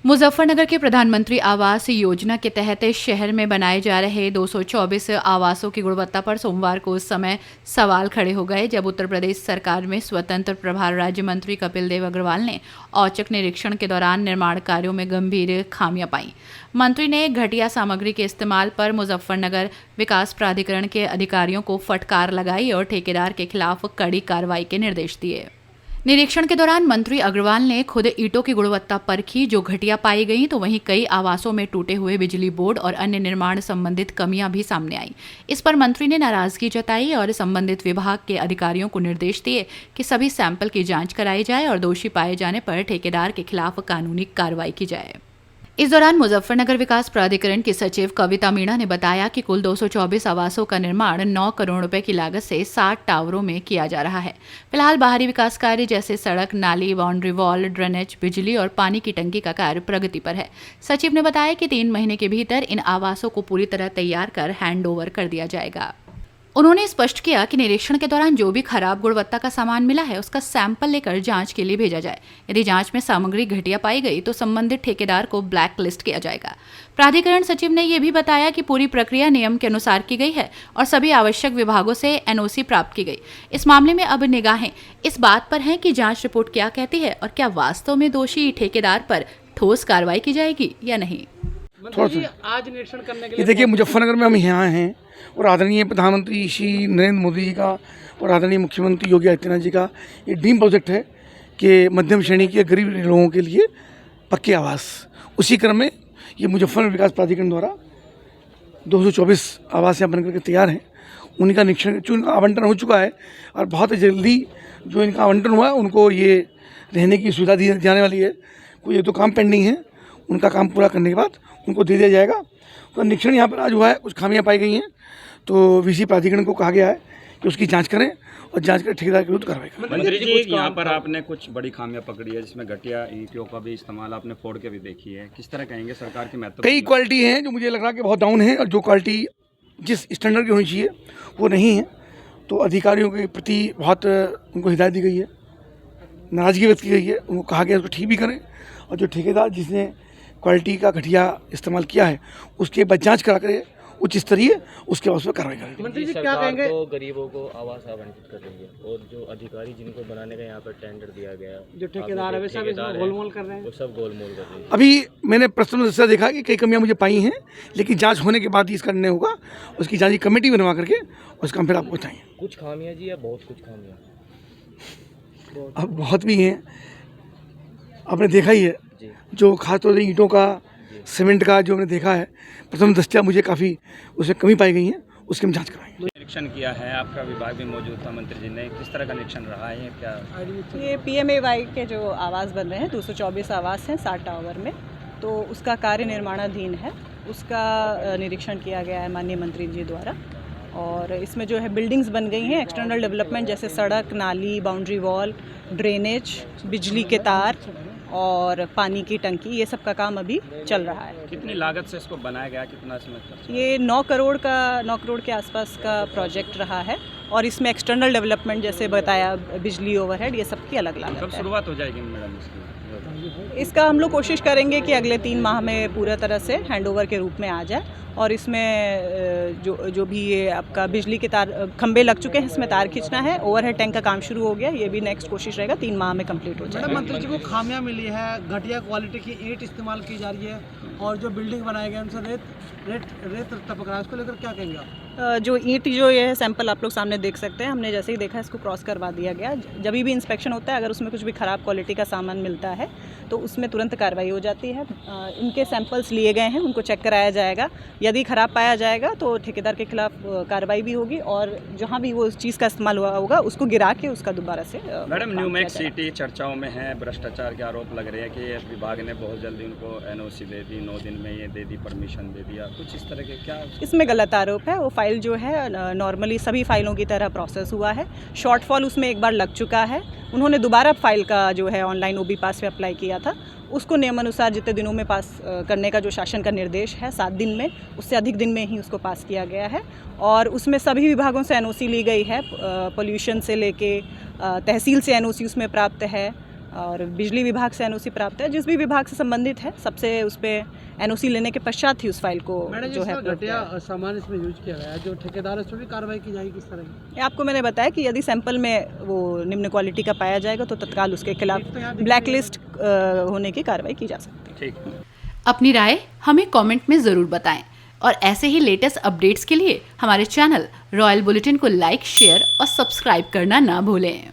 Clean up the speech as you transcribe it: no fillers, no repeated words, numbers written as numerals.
मुजफ्फरनगर के प्रधानमंत्री आवास योजना के तहत शहर में बनाए जा रहे 224 आवासों की गुणवत्ता पर सोमवार को उस समय सवाल खड़े हो गए जब उत्तर प्रदेश सरकार में स्वतंत्र प्रभार राज्य मंत्री कपिल देव अग्रवाल ने औचक निरीक्षण के दौरान निर्माण कार्यों में गंभीर खामियां पाई। मंत्री ने घटिया सामग्री के इस्तेमाल पर मुजफ्फरनगर विकास प्राधिकरण के अधिकारियों को फटकार लगाई और ठेकेदार के खिलाफ कड़ी कार्रवाई के निर्देश दिए। निरीक्षण के दौरान मंत्री अग्रवाल ने खुद ईंटों की गुणवत्ता परखी जो घटिया पाई गई, तो वहीं कई आवासों में टूटे हुए बिजली बोर्ड और अन्य निर्माण संबंधित कमियां भी सामने आई। इस पर मंत्री ने नाराजगी जताई और संबंधित विभाग के अधिकारियों को निर्देश दिए कि सभी सैंपल की जांच कराई जाए और दोषी पाए जाने पर ठेकेदार के खिलाफ कानूनी कार्रवाई की जाए। इस दौरान मुजफ्फरनगर विकास प्राधिकरण की सचिव कविता मीणा ने बताया कि कुल 224 आवासों का निर्माण 9 करोड़ रुपए की लागत से 60 टावरों में किया जा रहा है। फिलहाल बाहरी विकास कार्य जैसे सड़क, नाली, बाउंड्री वॉल, ड्रेनेज, बिजली और पानी की टंकी का कार्य प्रगति पर है। सचिव ने बताया कि 3 महीने के भीतर इन आवासों को पूरी तरह तैयार कर हैंडओवर कर दिया जाएगा। उन्होंने स्पष्ट किया कि निरीक्षण के दौरान जो भी खराब गुणवत्ता का सामान मिला है उसका सैंपल लेकर जांच के लिए भेजा जाए। यदि जांच में सामग्री घटिया पाई गई तो संबंधित ठेकेदार को ब्लैक लिस्ट किया जाएगा। प्राधिकरण सचिव ने यह भी बताया कि पूरी प्रक्रिया नियम के अनुसार की गई है और सभी आवश्यक विभागों से एनओसी प्राप्त की गई। इस मामले में अब निगाहें इस बात पर हैं कि जांच रिपोर्ट क्या कहती है और क्या वास्तव में दोषी ठेकेदार पर ठोस कार्रवाई की जाएगी या नहीं। आज निरीक्षण करने के लिए देखिए, मुजफ्फरनगर में हम यहाँ हैं और आदरणीय प्रधानमंत्री श्री नरेंद्र मोदी जी का और आदरणीय मुख्यमंत्री योगी आदित्यनाथ जी का ये ड्रीम प्रोजेक्ट है कि मध्यम श्रेणी के गरीब लोगों के लिए पक्के आवास। उसी क्रम में ये मुजफ्फरनगर विकास प्राधिकरण द्वारा 224 आवास यहाँ बनकर के तैयार हैं। उनका निरीक्षण इनका आवंटन हो चुका है और बहुत जल्दी जो इनका आवंटन हुआ है उनको ये रहने की सुविधा दी जाने वाली है। कोई एक दो काम पेंडिंग है, उनका काम पूरा करने के बाद उनको दे दिया जाएगा। तो निरीक्षण यहाँ पर आज हुआ है, कुछ खामियाँ पाई गई हैं, तो वीसी प्राधिकरण को कहा गया है कि उसकी जांच करें और जांच कर ठेकेदार के विरुद्ध कार्रवाई करें। मंत्री जी, यहाँ पर आपने कुछ बड़ी खामियां पकड़ी है जिसमें घटिया ईंटों का भी इस्तेमाल आपने फोड़ के भी देखी है। किस तरह कहेंगे सरकार की महत्व? कई क्वालिटी हैं जो मुझे लग रहा है कि बहुत डाउन है और जो क्वालिटी जिस स्टैंडर्ड की होनी चाहिए वो नहीं है। तो अधिकारियों के प्रति बहुत उनको हिदायत दी गई है, नाराजगी व्यक्त की गई है, उनको कहा गया उसको ठीक भी करें और जो ठेकेदार जिसने क्वालिटी का घटिया इस्तेमाल किया है उसके बाद जांच करा करे उच्च स्तरीय, उसके बाद उस पर कार्रवाई करें। मंत्री जी क्या कहेंगे? तो गरीबों को आवास आवंटित कर रही है और जो अधिकारी जिनको बनाने का यहाँ पर टेंडर दिया गया, जो ठेकेदार है वे सब इसमें गोलमोल कर रहे हैं, वो सब गोलमोल कर रहे हैं। अभी मैंने प्रश्न दृष्टया देखा कि कई कमियां मुझे पाई हैं, लेकिन जांच होने के बाद ही इसका निर्णय होगा। उसकी जांच कमेटी बनवा करके उसका हम फिर आपको बताएंगे। कुछ खामियां जी या बहुत कुछ खामियां? अब बहुत भी हैं, आपने देखा ही है जो खासतौर से ईंटों का, सीमेंट का जो हमने देखा है, प्रथम दृष्टया मुझे काफ़ी उसमें कमी पाई गई है, उसकी हम जांच कराएंगे। निरीक्षण किया है, आपका विभाग भी मौजूद था, मंत्री जी ने किस तरह का निरीक्षण रहा है? क्या ये PMAY के जो आवास बन रहे हैं 224 आवास हैं 60 टावर में, तो उसका कार्य निर्माणाधीन है, उसका निरीक्षण किया गया है माननीय मंत्री जी द्वारा। और इसमें जो है बिल्डिंग्स बन गई हैं, एक्सटर्नल डेवलपमेंट जैसे सड़क, नाली, बाउंड्री वॉल, ड्रेनेज, बिजली के तार और पानी की टंकी, ये सब का काम अभी चल रहा है। कितनी लागत से इसको बनाया गया, कितना समय खर्च? ये 9 करोड़ के आसपास का प्रोजेक्ट रहा है और इसमें एक्सटर्नल डेवलपमेंट जैसे बताया, बिजली, ओवरहेड, ये सब की अलग लागत है। कब शुरुआत हो जाएगी मैडम इसकी? इसका हम लोग कोशिश करेंगे कि अगले 3 माह में पूरा तरह से हैंडओवर के रूप में आ जाए और इसमें जो भी ये आपका बिजली के तार खंबे लग चुके हैं, इसमें तार खींचना है, ओवरहेड टैंक का काम शुरू हो गया, ये भी नेक्स्ट कोशिश रहेगा 3 माह में कंप्लीट हो जाएगा। मंत्री जी को खामियां मिली है, घटिया क्वालिटी की ईंट इस्तेमाल की जा रही है और जो बिल्डिंग बनाए गए उनसे रेत टपक रहा है, उसको लेकर क्या कहेंगे आप? जो ईंट जो ये है सैंपल आप लोग सामने देख सकते हैं, हमने जैसे ही देखा इसको क्रॉस करवा दिया गया। जब भी इंस्पेक्शन होता है अगर उसमें कुछ भी ख़राब क्वालिटी का सामान मिलता है तो उसमें तुरंत कार्रवाई हो जाती है। इनके सैंपल्स लिए गए हैं, उनको चेक कराया जाएगा, यदि ख़राब पाया जाएगा तो ठेकेदार के खिलाफ कार्रवाई भी होगी और जहाँ भी वो चीज़ का इस्तेमाल हुआ होगा उसको गिरा के उसका दोबारा से मैडम, न्यू मैक्स सिटी चर्चाओं में है, भ्रष्टाचार के आरोप लग रहे हैं कि विभाग ने बहुत जल्दी उनको NOC दे दी, 9 दिन में ये दे दी, परमिशन दे दिया, कुछ इस तरह के क्या? इसमें गलत आरोप है। वो फाइल जो है नॉर्मली सभी फाइलों की तरह प्रोसेस हुआ है, शॉर्टफॉल उसमें एक बार लग चुका है। उन्होंने दोबारा फाइल का जो है ऑनलाइन OB पास पे अप्लाई किया था, उसको नियमानुसार जितने दिनों में पास करने का जो शासन का निर्देश है 7 दिन में, उससे अधिक दिन में ही उसको पास किया गया है। और उसमें सभी विभागों से NOC ली गई है, पोल्यूशन से लेके तहसील से NOC उसमें प्राप्त है, और बिजली विभाग से एनओसी प्राप्त है, जिस भी विभाग से संबंधित है सबसे उस पर एनओसी लेने के पश्चात ही उस फाइल को मैडम जो है जिसका अपलोड किया घटिया सामान इसमें यूज किया गया है, जो ठेकेदार है उस पर भी कार्रवाई की जाएगी किस तरह की? ये आपको मैंने बताया कि यदि सैंपल में वो निम्न क्वालिटी का पाया जाएगा तो तत्काल उसके खिलाफ ब्लैक लिस्ट होने की कार्रवाई की जा सकती है। ठीक। अपनी राय हमें कमेंट में ज़रूर बताएं और ऐसे ही लेटेस्ट अपडेट्स के लिए हमारे चैनल रॉयल बुलेटिन को लाइक, शेयर और सब्सक्राइब करना ना भूलें।